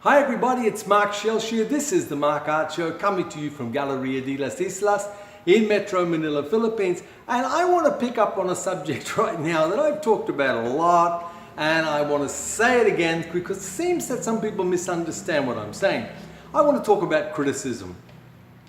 Hi everybody, it's Mark Shelsh here. This is the Mark Art Show coming to you from Galeria de las Islas in Metro Manila, Philippines. And I want to pick up on a subject right now that I've talked about a lot, and I want to say it again because it seems that some people misunderstand what I'm saying. I want to talk about criticism.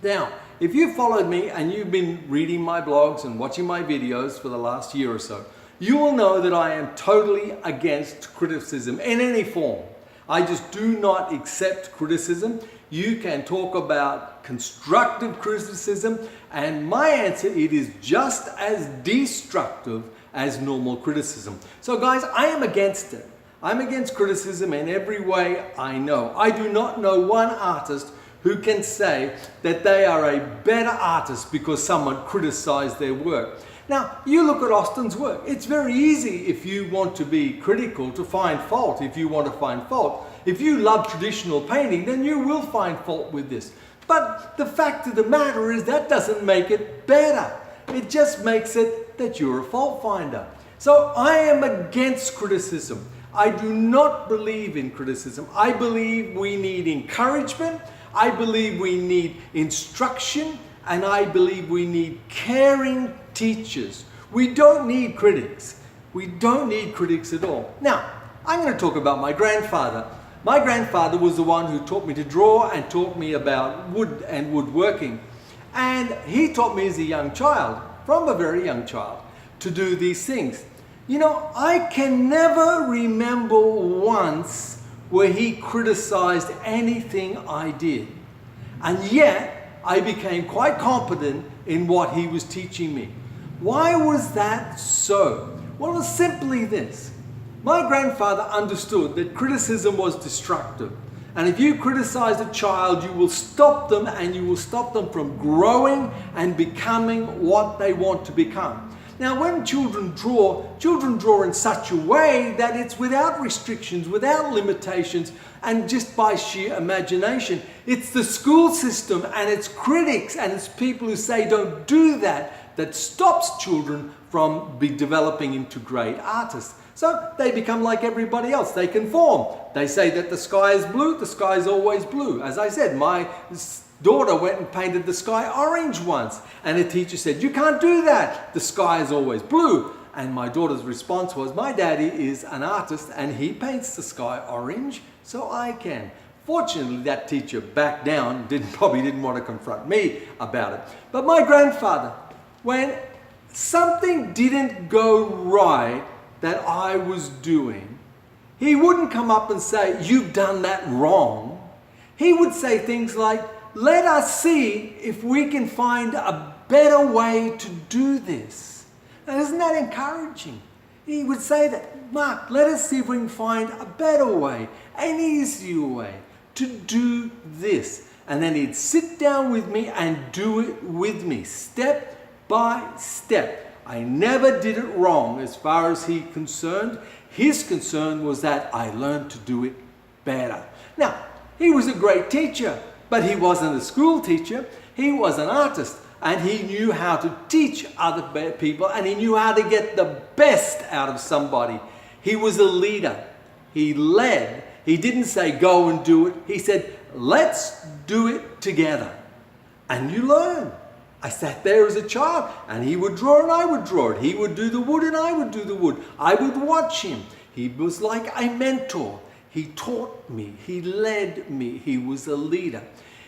Now, if you followed me and you've been reading my blogs and watching my videos for the last year or so, you will know that I am totally against criticism in any form. I just do not accept criticism. You can talk about constructive criticism, and my answer, it is just as destructive as normal criticism. So guys, I am against it. I'm against criticism in every way I know. I do not know one artist who can say that they are a better artist because someone criticized their work. Now, you look at Austin's work. It's very easy if you want to be critical to find fault, if you want to find fault. If you love traditional painting, then you will find fault with this. But the fact of the matter is that doesn't make it better. It just makes it that you're a fault finder. So I am against criticism. I do not believe in criticism. I believe we need encouragement. I believe we need instruction. And I believe we need caring teachers. We don't need critics. We don't need critics at all. Now, I'm going to talk about my grandfather. My grandfather was the one who taught me to draw and taught me about wood and woodworking. And he taught me as a young child, from a very young child, to do these things. You know, I can never remember once where he criticized anything I did. And yet, I became quite competent in what he was teaching me. Why was that so? Well, it's simply this. My grandfather understood that criticism was destructive. And if you criticize a child, you will stop them, and you will stop them from growing and becoming what they want to become. Now, when children draw in such a way that it's without restrictions, without limitations, and just by sheer imagination. It's the school system and its critics and its people who say don't do that, that stops children from developing into great artists. So they become like everybody else. They conform. They say that the sky is blue, the sky is always blue. As I said, my daughter went and painted the sky orange once, and the teacher said, "You can't do that. The sky is always blue." And my daughter's response was, "My daddy is an artist and he paints the sky orange, so I can." Fortunately, that teacher backed down, probably didn't want to confront me about it. But my grandfather, when something didn't go right that I was doing, he wouldn't come up and say, "You've done that wrong." He would say things like, "Let us see if we can find a better way to do this." Now, isn't that encouraging? He would say that, "Mark, let us see if we can find a better way, an easier way to do this." And then he'd sit down with me and do it with me, step by step. I never did it wrong as far as he's concerned. His concern was that I learned to do it better. Now, he was a great teacher, but he wasn't a school teacher. He was an artist. And he knew how to teach other people, and he knew how to get the best out of somebody. He was a leader. He led. He didn't say, "Go and do it." He said, "Let's do it together." And you learn. I sat there as a child, and he would draw and I would draw it. He would do the wood and I would do the wood. I would watch him. He was like a mentor. He taught me. He led me. He was a leader.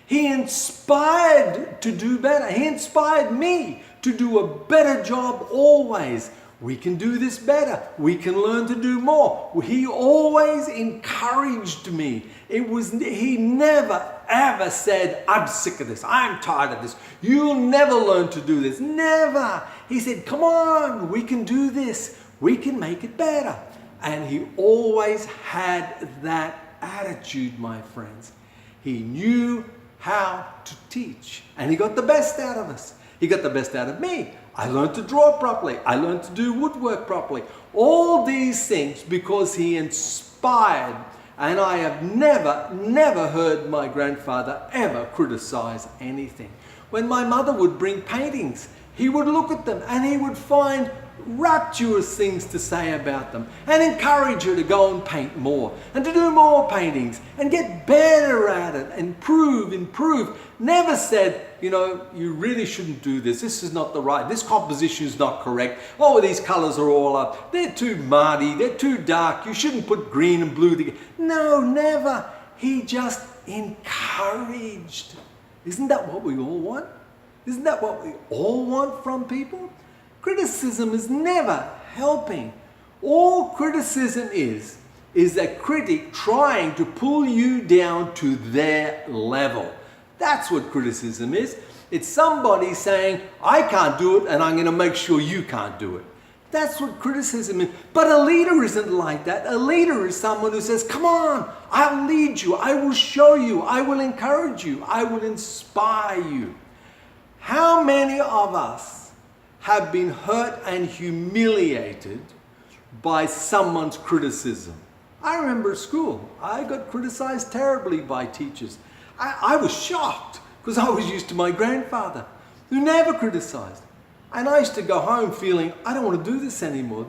He inspired to do better. He inspired me to do a better job always. We can do this better. We can learn to do more. He always encouraged me. He never ever said, "I'm sick of this. I'm tired of this. You'll never learn to do this." Never. He said, "Come on, we can do this. We can make it better." And he always had that attitude, my friends. He knew how to teach, and he got the best out of us. He got the best out of me. I learned to draw properly. I learned to do woodwork properly. All these things because he inspired, and I have never heard my grandfather ever criticize anything. When my mother would bring paintings he would look at them and he would find rapturous things to say about them and encourage her to go and paint more and to do more paintings and get better at it and improve. Never said, you know, you really shouldn't do this. This is not the right, this composition is not correct. Oh, these colors are all up. They're too muddy, they're too dark. You shouldn't put green and blue together. No, never. He just encouraged. Isn't that what we all want? Isn't that what we all want from people? Criticism is never helping. All criticism is a critic trying to pull you down to their level. That's what criticism is. It's somebody saying, I can't do it and I'm going to make sure you can't do it. That's what criticism is. But a leader isn't like that. A leader is someone who says, come on, I'll lead you, I will show you, I will encourage you, I will inspire you. How many of us have been hurt and humiliated by someone's criticism? I remember at school, I got criticized terribly by teachers. I was shocked because I was used to my grandfather who never criticized. And I used to go home feeling, I don't want to do this anymore.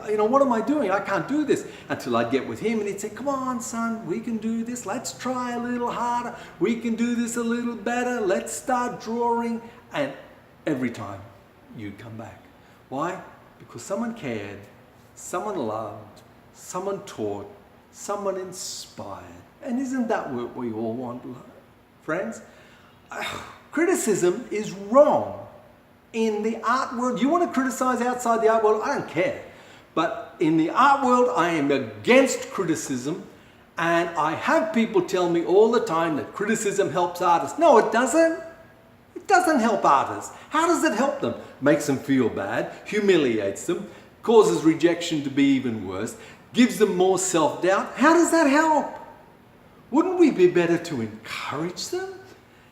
You know, what am I doing? I can't do this. Until I'd get with him and he'd say, come on, son, we can do this. Let's try a little harder. We can do this a little better. Let's start drawing. And every time you'd come back. Why? Because someone cared, someone loved, someone taught, someone inspired. And isn't that what we all want, friends? Criticism is wrong. In the art world, you want to criticize outside the art world, I don't care. But in the art world, I am against criticism. And I have people tell me all the time that criticism helps artists. No, it doesn't. It doesn't help artists. How does it help them? Makes them feel bad, humiliates them, causes rejection to be even worse, gives them more self-doubt. How does that help? Wouldn't we be better to encourage them?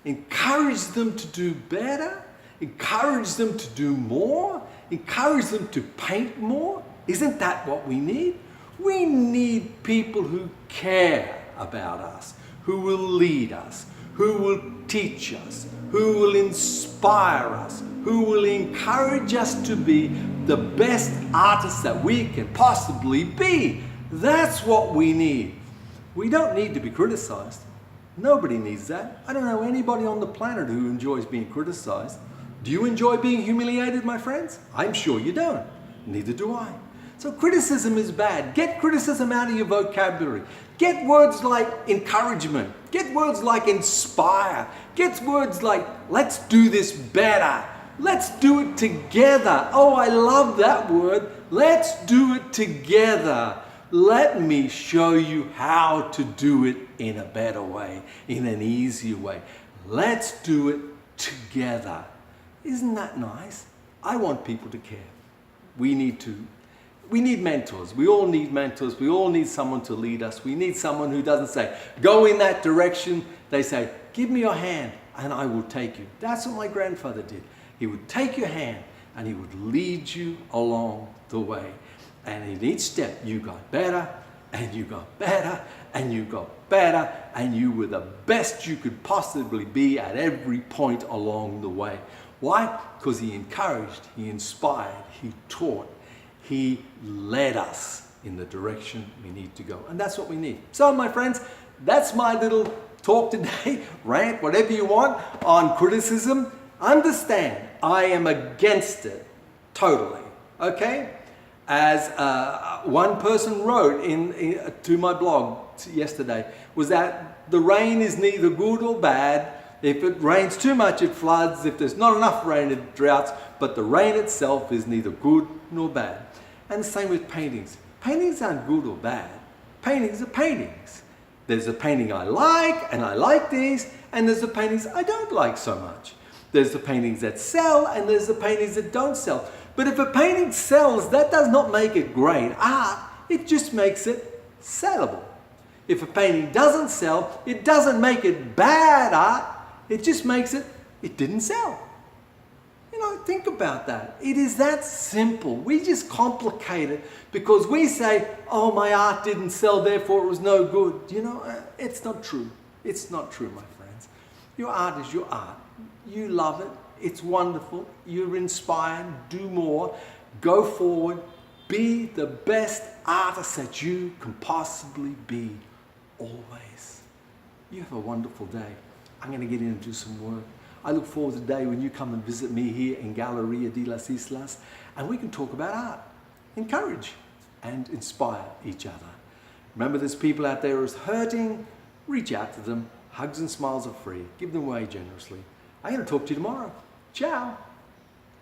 Encourage them to do better? Encourage them to do more? Encourage them to paint more? Isn't that what we need? We need people who care about us, who will lead us, who will teach us, who will inspire us, who will encourage us to be the best artists that we can possibly be. That's what we need. We don't need to be criticized. Nobody needs that. I don't know anybody on the planet who enjoys being criticized. Do you enjoy being humiliated, my friends? I'm sure you don't. Neither do I. So criticism is bad. Get criticism out of your vocabulary. Get words like encouragement. Get words like inspire. Get words like, let's do this better. Let's do it together. Oh, I love that word. Let's do it together. Let me show you how to do it in a better way, in an easier way. Let's do it together. Isn't that nice? I want people to care. We need mentors. We all need mentors. We all need someone to lead us. We need someone who doesn't say, go in that direction. They say, give me your hand and I will take you. That's what my grandfather did. He would take your hand and he would lead you along the way. And in each step, you got better and you got better and you got better and you were the best you could possibly be at every point along the way. Why? Because he encouraged, he inspired, he taught, he led us in the direction we need to go. And that's what we need. So, my friends, that's my little talk today, rant, whatever you want, on criticism. Understand, I am against it, totally, okay? As one person wrote to my blog yesterday, was that the rain is neither good or bad. If it rains too much, it floods. If there's not enough rain, it droughts. But the rain itself is neither good nor bad. And the same with paintings. Paintings aren't good or bad. Paintings are paintings. There's a painting I like, and I like these, and there's the paintings I don't like so much. There's the paintings that sell, and there's the paintings that don't sell. But if a painting sells, that does not make it great art. It just makes it sellable. If a painting doesn't sell, it doesn't make it bad art. It just makes it didn't sell. You know, think about that. It is that simple. We just complicate it because we say, oh, my art didn't sell, therefore it was no good. You know, it's not true. It's not true, my friends. Your art is your art. You love it. It's wonderful. You're inspired. Do more. Go forward. Be the best artist that you can possibly be. Always. You have a wonderful day. I'm going to get in and do some work. I look forward to the day when you come and visit me here in Galeria de las Islas, and we can talk about art, encourage and inspire each other. Remember, there's people out there who's hurting. Reach out to them. Hugs and smiles are free. Give them away generously. I'm going to talk to you tomorrow. Ciao.